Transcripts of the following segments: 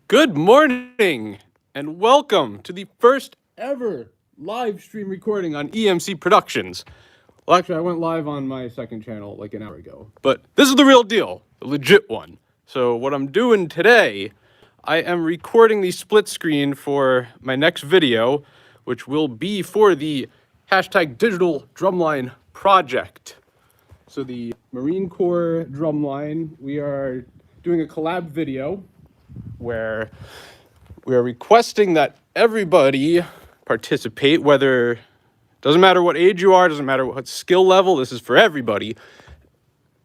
Good morning and welcome to the first ever live stream recording on EMCProductions. Well, actually, I went live on my second channel like an hour ago, but this is the real deal, the legit one. So what I'm doing today, I am recording the split screen for my next video, which will be for the hashtag digital drumline project. So the Marine Corps drumline, we are doing a collab video where we are requesting that everybody participate, whether, doesn't matter what age you are, doesn't matter what skill level, this is for everybody.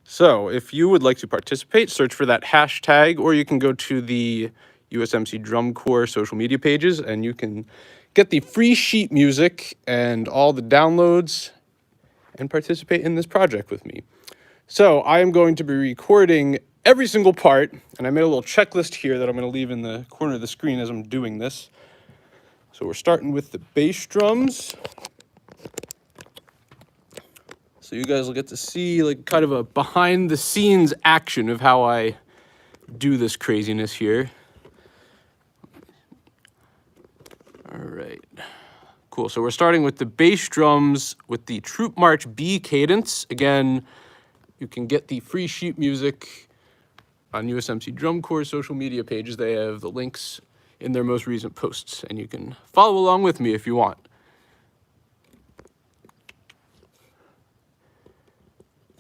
So if you would like to participate, search for that hashtag, or you can go to the USMC Drum Corps social media pages and you can get the free sheet music and all the downloads and participate in this project with me. So I am going to be recording every single part, and I made a little checklist here that I'm going to leave in the corner of the screen as I'm doing this. So we're starting with the bass drums. So you guys will get to see like kind of a behind the scenes action of how I do this craziness here. All right, cool. So we're starting with the bass drums with the Troop March B cadence. Again, you can get the free sheet music on USMC Drum Corps social media pages. They have the links in their most recent posts, and you can follow along with me if you want.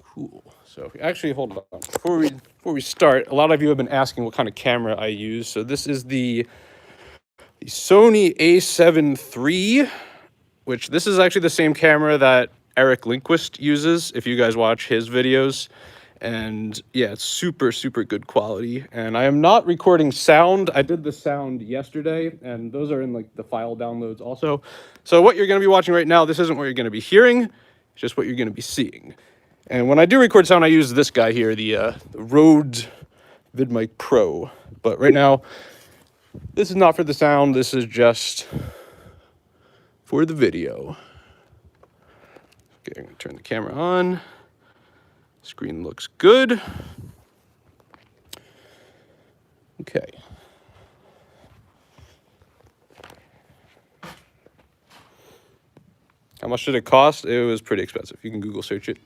Cool. So actually, hold on. Before we start, a lot of you have been asking what kind of camera I use. So this is the Sony A7 III, which this is actually the same camera that Eric Lindquist uses if you guys watch his videos. And yeah, it's super, super good quality. And I am not recording sound. I did the sound yesterday, and those are in like the file downloads also. So what you're going to be watching right now, this isn't what you're going to be hearing, it's just what you're going to be seeing. And when I do record sound, I use this guy here, the Rode VidMic Pro. But right now, this is not for the sound, this is just for the video. Okay, I'm going to turn the camera on. Screen looks good. Okay. How much did it cost? It was pretty expensive. You can Google search it.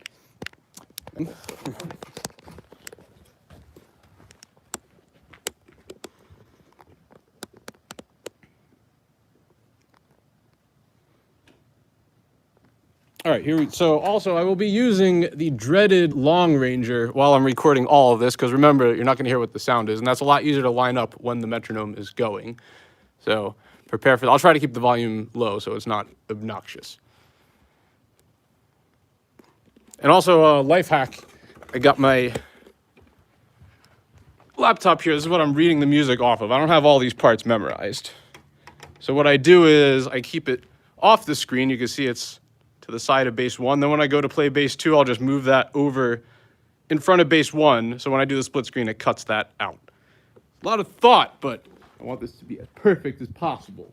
All right, so also I will be using the dreaded Long Ranger while I'm recording all of this, because remember, you're not going to hear what the sound is, and that's a lot easier to line up when the metronome is going. So prepare for that. I'll try to keep the volume low so it's not obnoxious. And also, life hack, I got my laptop here. This is what I'm reading the music off of. I don't have all these parts memorized. So what I do is I keep it off the screen. You can see it's to the side of bass one. Then when I go to play bass two, I'll just move that over in front of bass one. So when I do the split screen, it cuts that out. A lot of thought, but I want this to be as perfect as possible.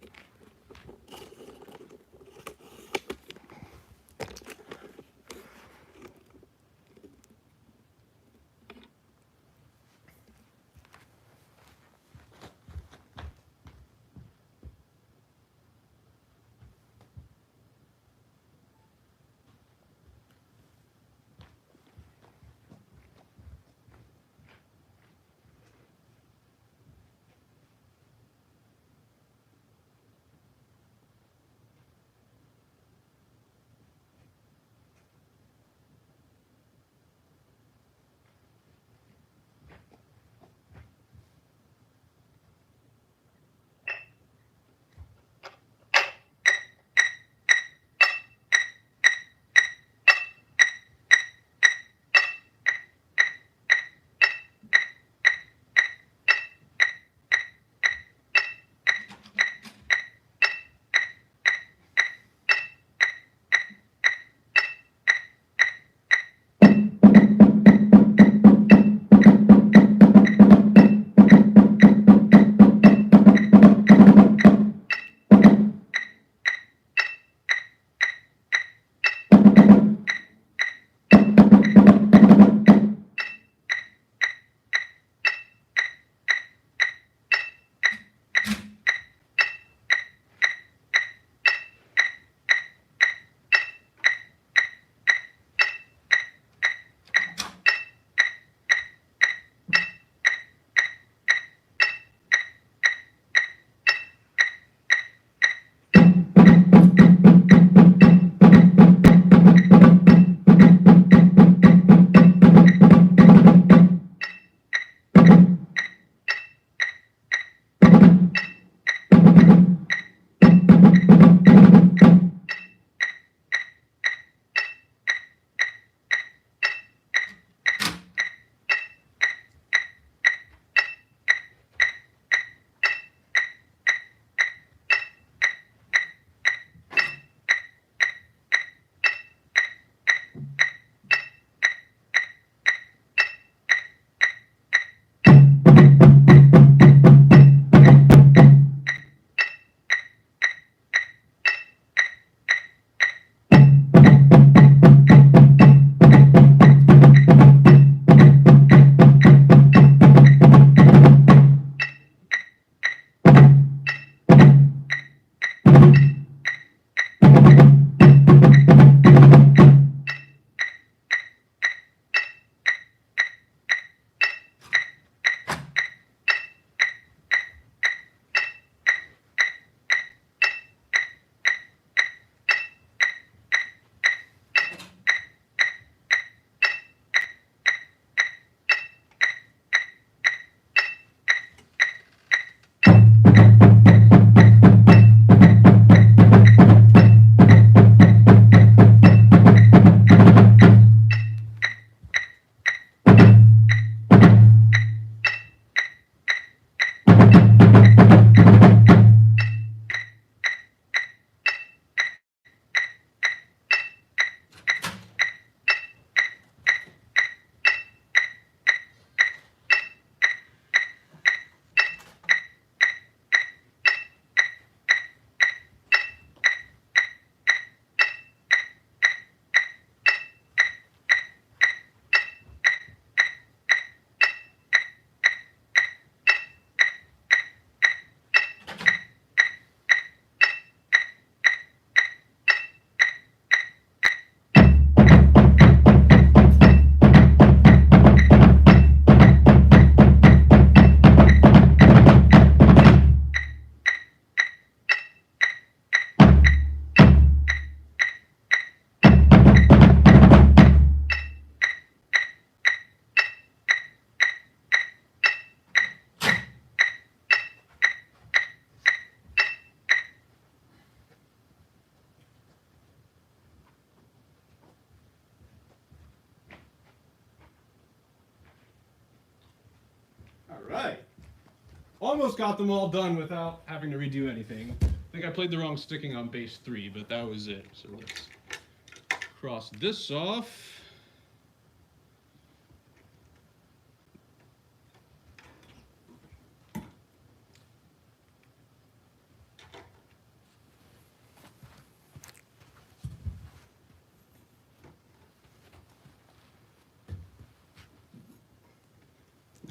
Right. Almost got them all done without having to redo anything. I think I played the wrong sticking on bass 3, but that was it. So let's cross this off.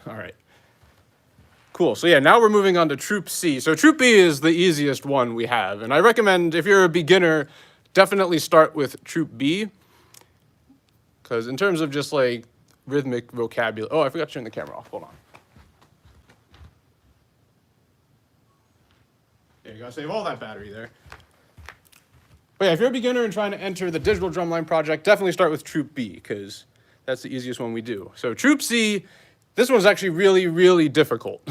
All right. Cool. So yeah, now we're moving on to Troop C. So Troop B is the easiest one we have. And I recommend, if you're a beginner, definitely start with Troop B. Because in terms of just like rhythmic vocabulary. Oh, I forgot to turn the camera off. Hold on. Yeah, you gotta save all that battery there. But yeah, if you're a beginner and trying to enter the digital drumline project, definitely start with Troop B, because that's the easiest one we do. So Troop C, this one's actually really, really difficult.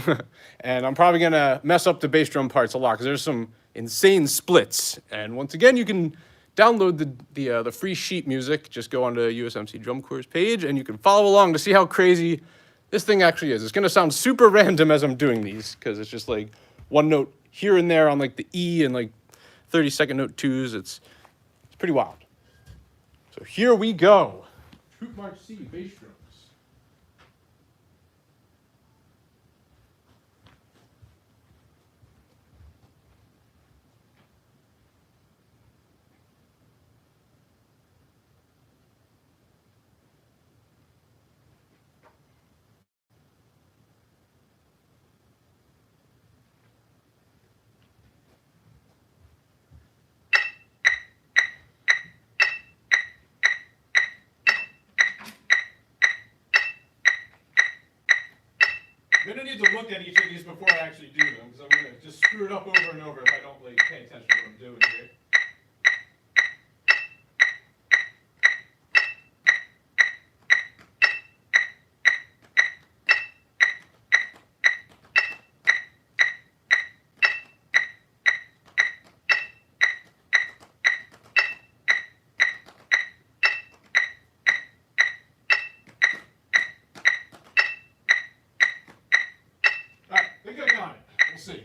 And I'm probably gonna mess up the bass drum parts a lot, because there's some insane splits. And once again, you can download the free sheet music. Just go onto USMC Drum Course page, and you can follow along to see how crazy this thing actually is. It's gonna sound super random as I'm doing these, because it's just like one note here and there on like the E and like 30-second note twos. It's pretty wild. So here we go. Troop March C, bass drums. I'm gonna need to look at each of these before I actually do them, because I'm gonna just screw it up over and over if I don't like pay attention to what I'm doing here. Alright, I think I got it. We'll see.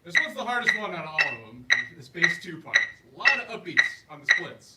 This one's the hardest one out of all of them. This bass 2 part. A lot of upbeats on the splits.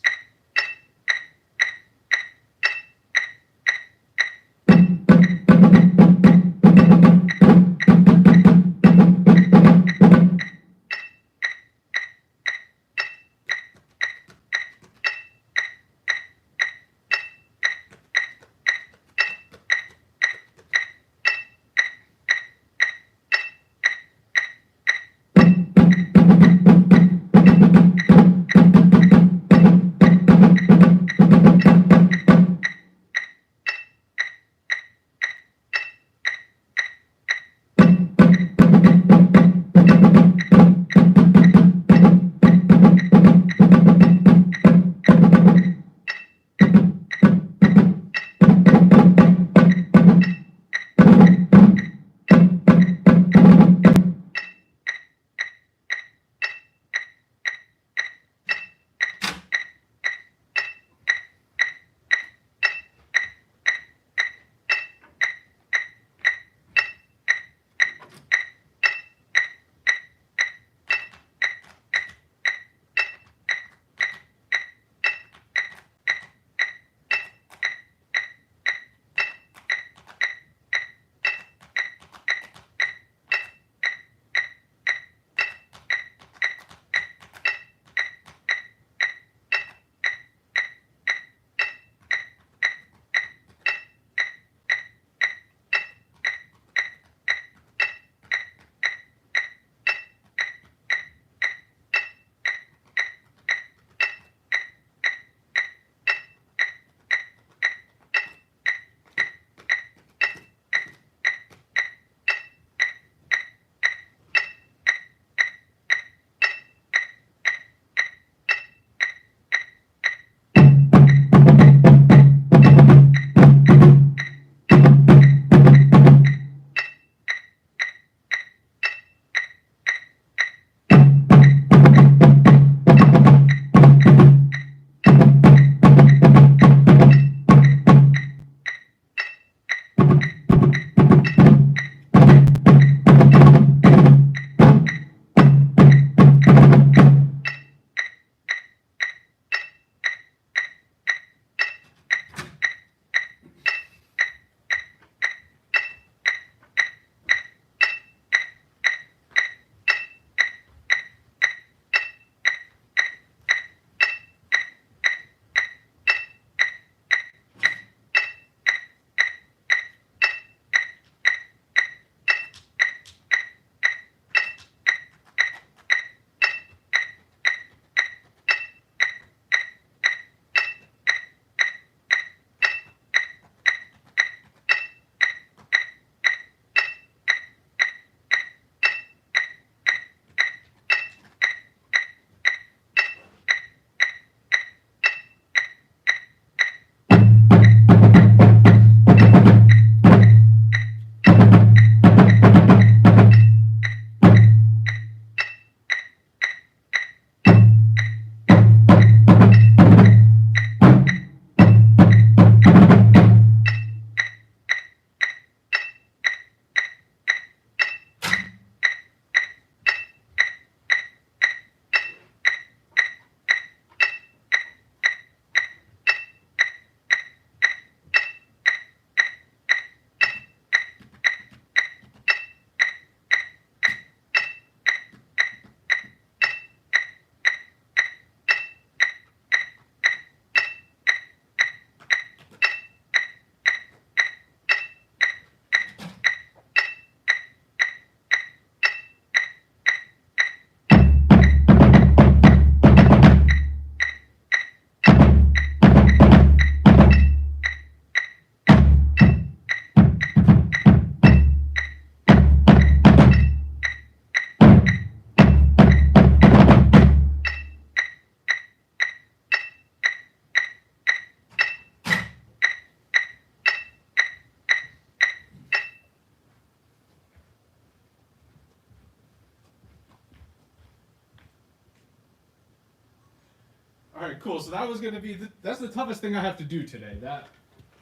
right, cool. So that was gonna be that's the toughest thing I have to do today.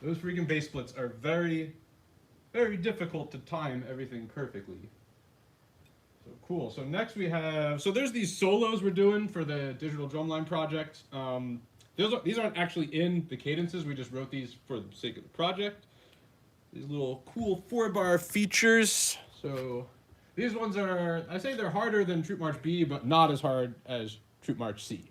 Those freaking bass splits are very, very difficult to time everything perfectly. So cool. So next we have, so there's these solos we're doing for the digital drumline project. These aren't actually in the cadences. We just wrote these for the sake of the project. These little cool 4-bar features. So these ones are, I say they're harder than Troop March B, but not as hard as Troop March C.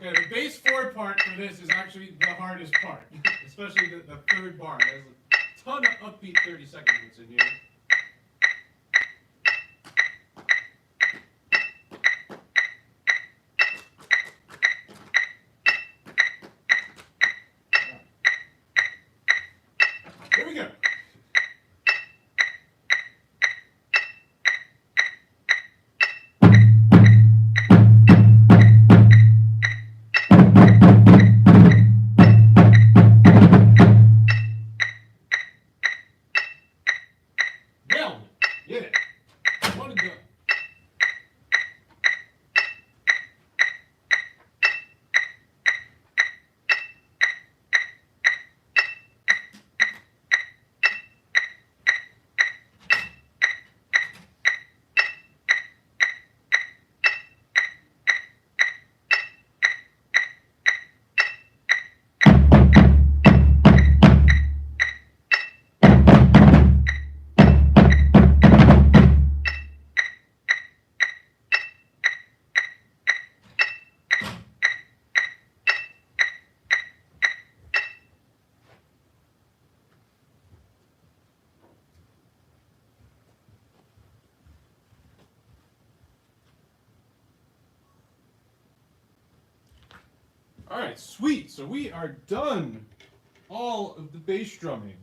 Okay, the bass 4 part for this is actually the hardest part, especially the third bar. There's a ton of upbeat 30-second hits in here. Here we go. Yeah. One and done. All right, sweet. So we are done all of the bass drumming.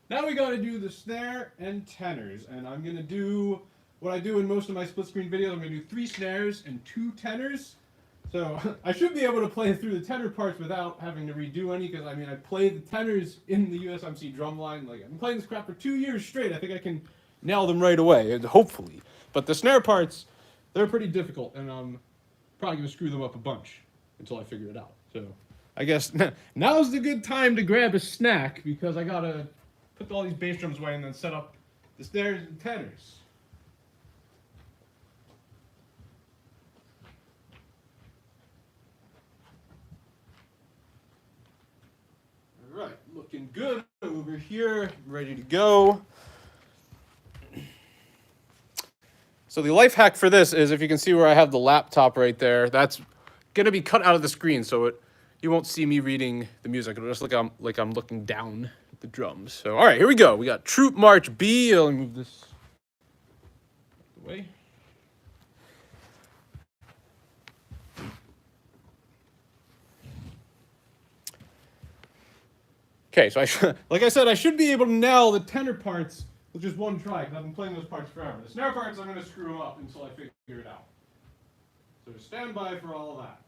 Now we got to do the snare and tenors, and I'm going to do what I do in most of my split screen videos. I'm going to do 3 snares and 2 tenors. So I should be able to play through the tenor parts without having to redo any, because I mean I played the tenors in the USMC Drumline. Like, I've been playing this crap for 2 years straight. I think I can nail them right away, hopefully. But the snare parts, they're pretty difficult, and I'm probably going to screw them up a bunch until I figure it out. So I guess now's the good time to grab a snack because I gotta put all these bass drums away and then set up the snares and tenors. All right, looking good over here, ready to go. So the life hack for this is, if you can see where I have the laptop right there, that's gonna be cut out of the screen, so you won't see me reading the music. It'll just look like I'm looking down at the drums. So all right, here we go. We got Troop March B. Let me move this away. Okay, so like I said, I should be able to nail the tenor parts with just one try, because I've been playing those parts forever. The snare parts, I'm going to screw them up until I figure it out. So stand by for all of that.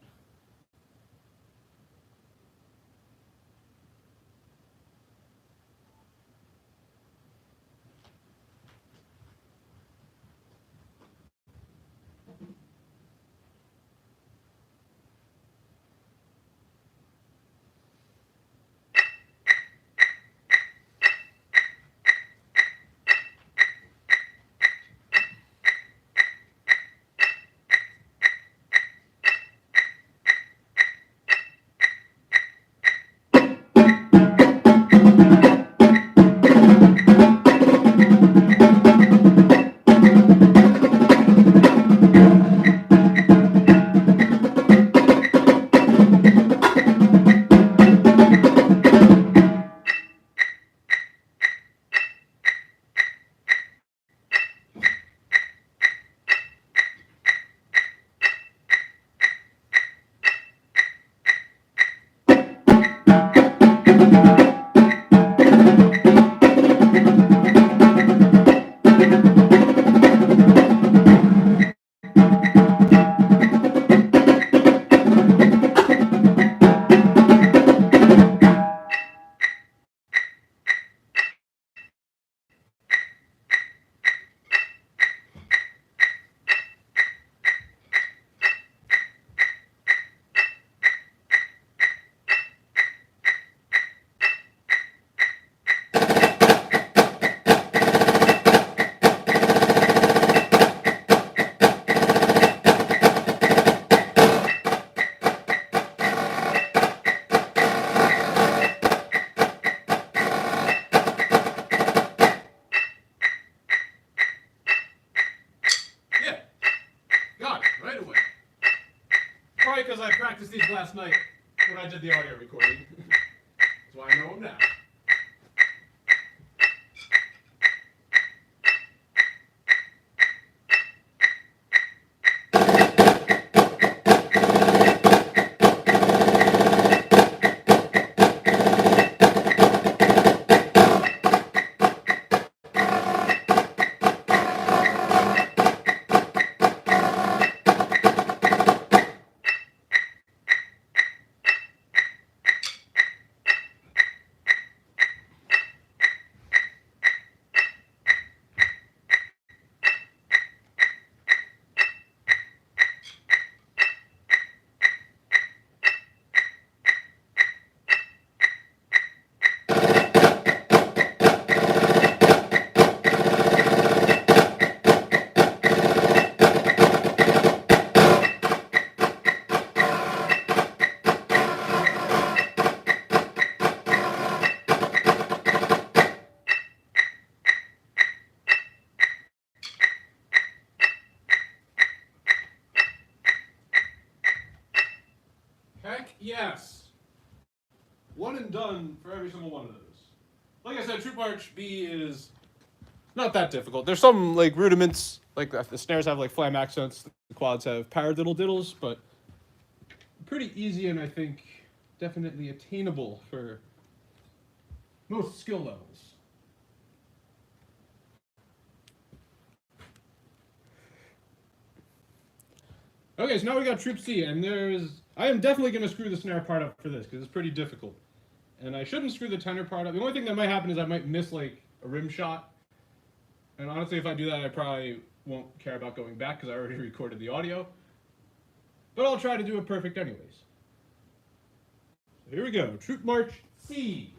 Yeah, got it right away. Probably because I practiced these last night when I did the audio recording. That's why I know them now. Heck yes. One and done for every single one of those. Like I said, Troop March B is not that difficult. There's some like rudiments, like the snares have like flam accents, the quads have paradiddle diddles, but pretty easy and I think definitely attainable for most skill levels. Okay, so now we got Troop C, and I am definitely going to screw the snare part up for this, because it's pretty difficult. And I shouldn't screw the tenor part up. The only thing that might happen is I might miss, like, a rim shot. And honestly, if I do that, I probably won't care about going back, because I already recorded the audio. But I'll try to do it perfect anyways. Here we go. Troop March C.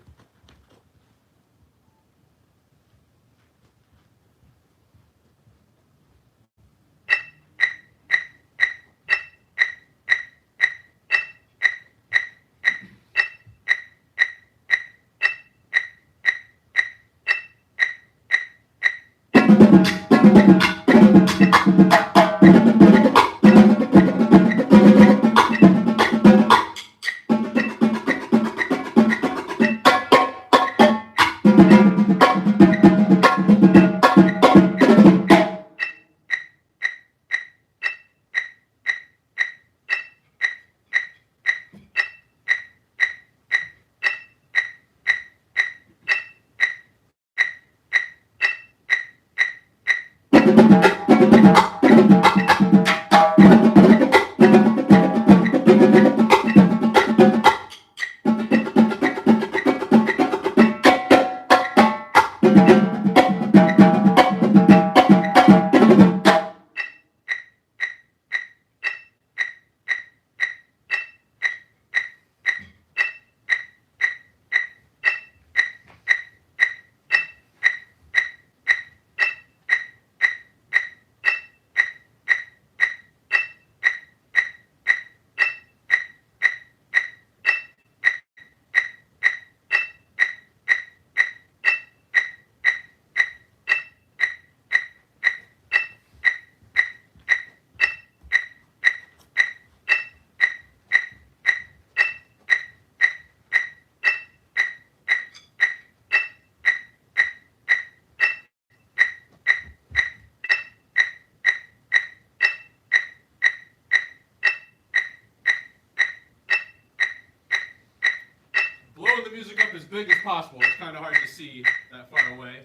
Blowing the music up as big as possible. It's kind of hard to see that far away.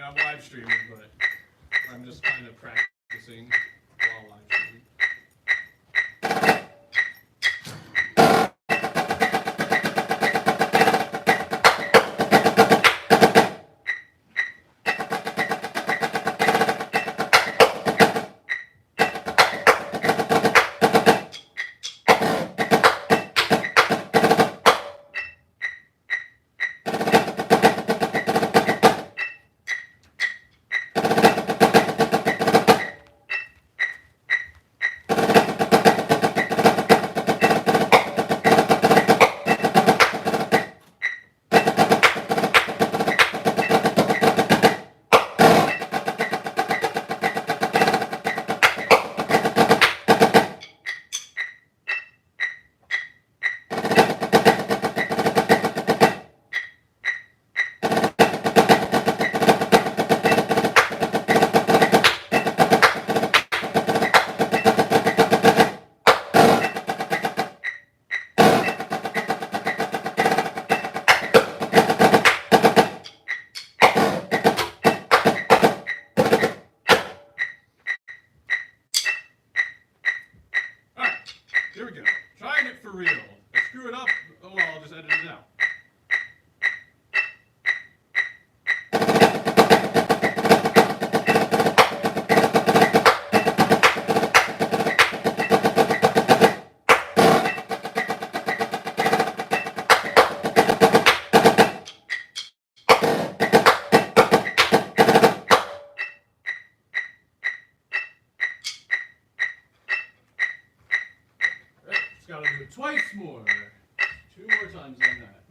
I'm live streaming, but I'm just kind of practicing while live streaming. Here we go. Trying it for real. If I screw it up, oh well, I'll just edit it out. Just gotta do it twice more. 2 more times on that.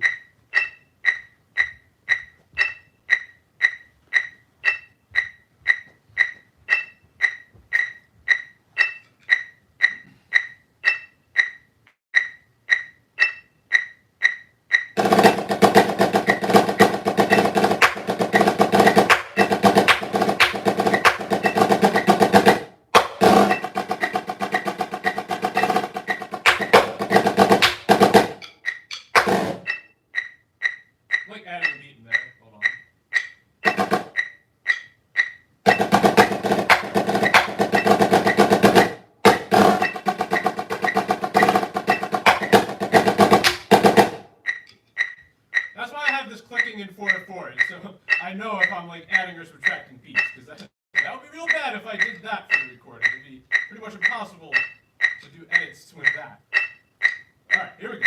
know if I'm like adding or subtracting beats, because that would be real bad if I did that for the recording. It'd be pretty much impossible to do edits with that. All right, here we go.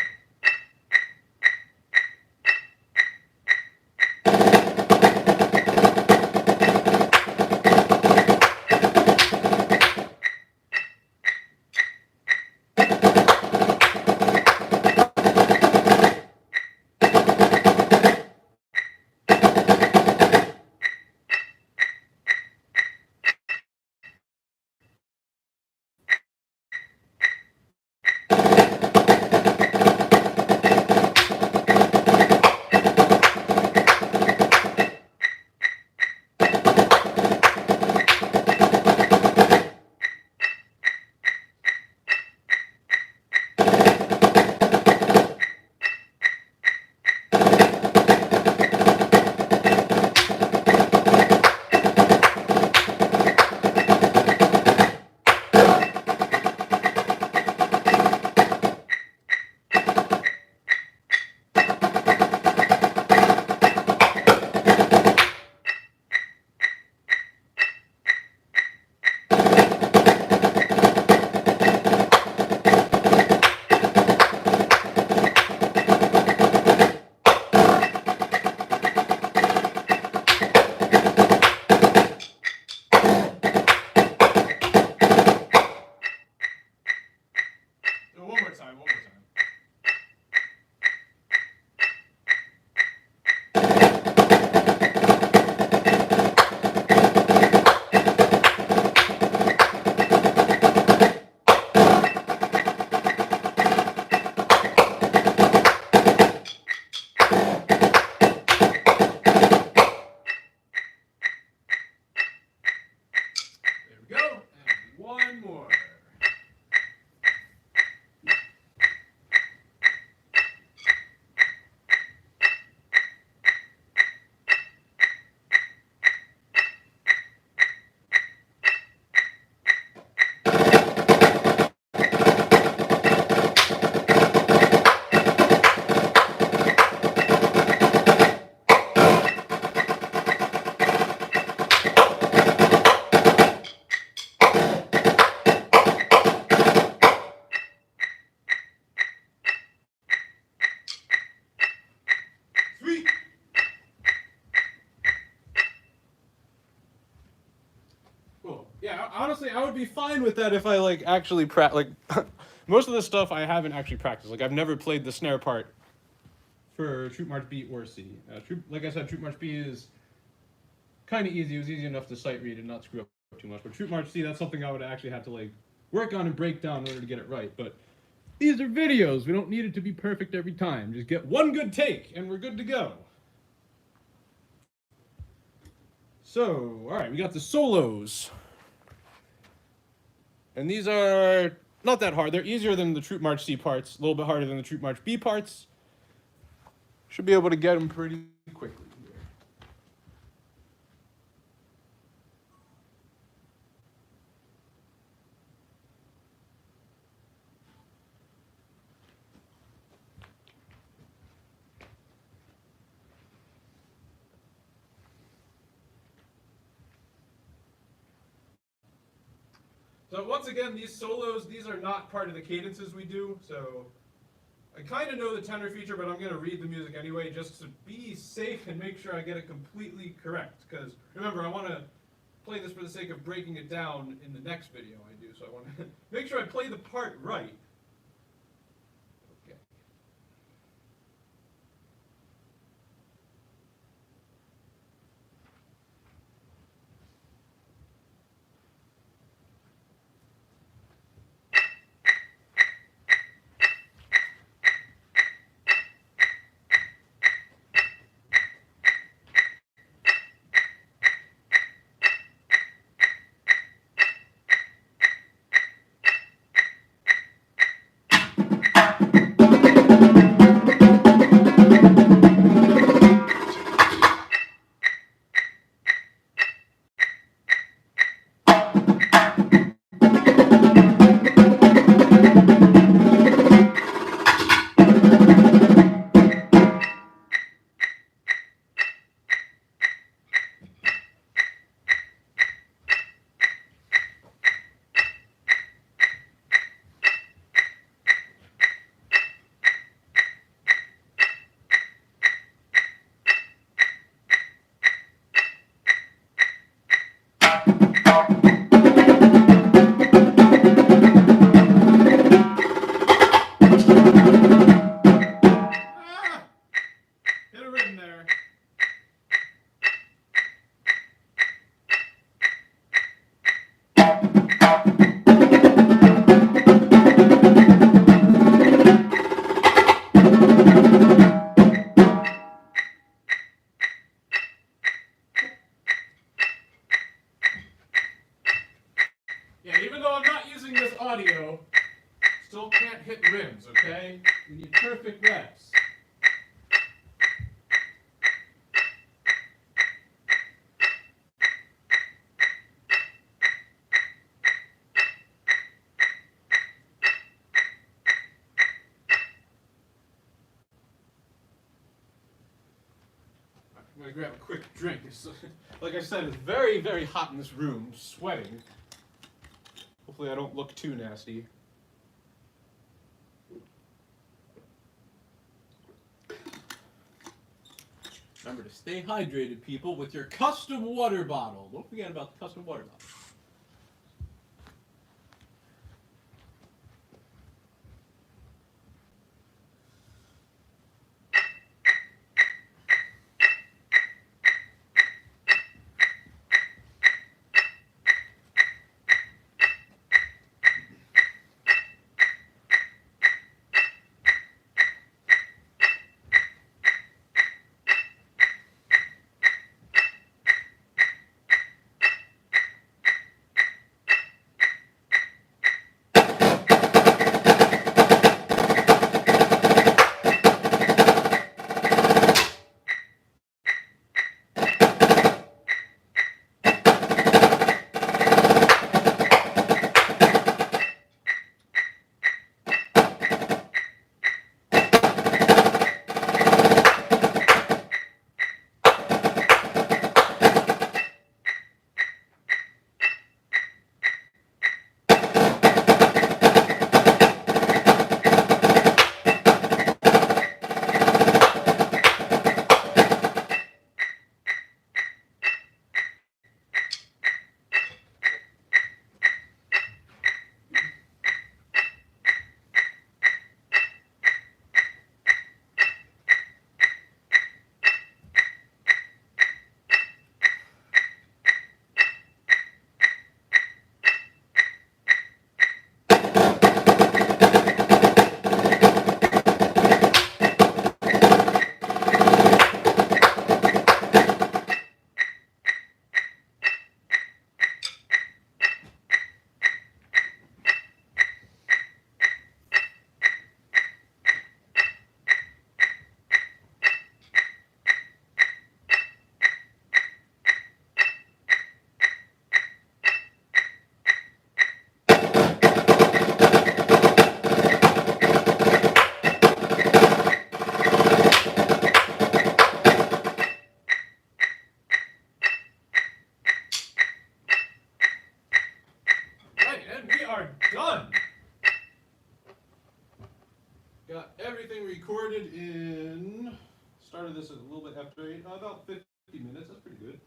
One more time, one more time. There we go. And one more. Sweet. Cool. Yeah, honestly, I would be fine with that if I like actually like most of the stuff I haven't actually practiced. Like I've never played the snare part for Troop March B or C. Like I said, Troop March B is kind of easy. It was easy enough to sight read and not screw up too much. But Troop March C, that's something I would actually have to like work on and break down in order to get it right. But these are videos. We don't need it to be perfect every time. Just get one good take and we're good to go. So, all right, we got the solos. And these are not that hard. They're easier than the Troop March C parts, a little bit harder than the Troop March B parts. Should be able to get them pretty quickly here. So once again, these solos, these are not part of the cadences we do, so I kind of know the tenor feature, but I'm going to read the music anyway just to be safe and make sure I get it completely correct. Because remember, I want to play this for the sake of breaking it down in the next video I do, so I want to make sure I play the part right. Okay. Even though I'm not using this audio, still can't hit rims, okay? We need perfect reps. I'm gonna grab a quick drink. Like I said, it's very, very hot in this room. I'm sweating. Hopefully I don't look too nasty. Remember to stay hydrated, people, with your custom water bottle. Don't forget about the custom water bottle. Done. Got everything recorded in. Started this a little bit after 8, about 50 minutes. That's pretty good.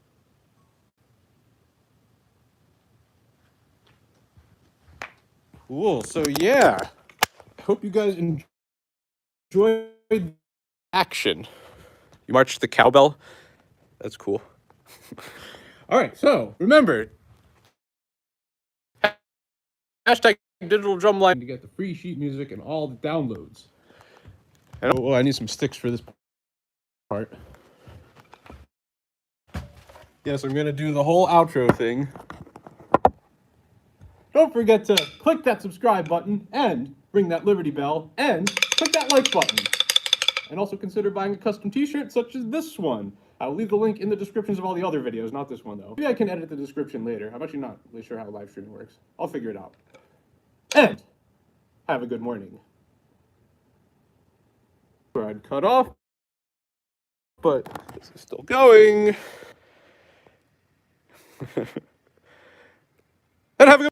Cool. So yeah, I hope you guys enjoyed action. You marched the cowbell. That's cool. All right. So remember. Hashtag digital drumline to get the free sheet music and all the downloads. And oh, I need some sticks for this part. Yes, I'm gonna do the whole outro thing. Don't forget to click that subscribe button and ring that Liberty bell and click that like button. And also consider buying a custom t-shirt such as this one. I'll leave the link in the descriptions of all the other videos, not this one though. Maybe I can edit the description later. I'm actually not really sure how live streaming works. I'll figure it out. And have a good morning. Where I'd cut off, but this is still going. And have a good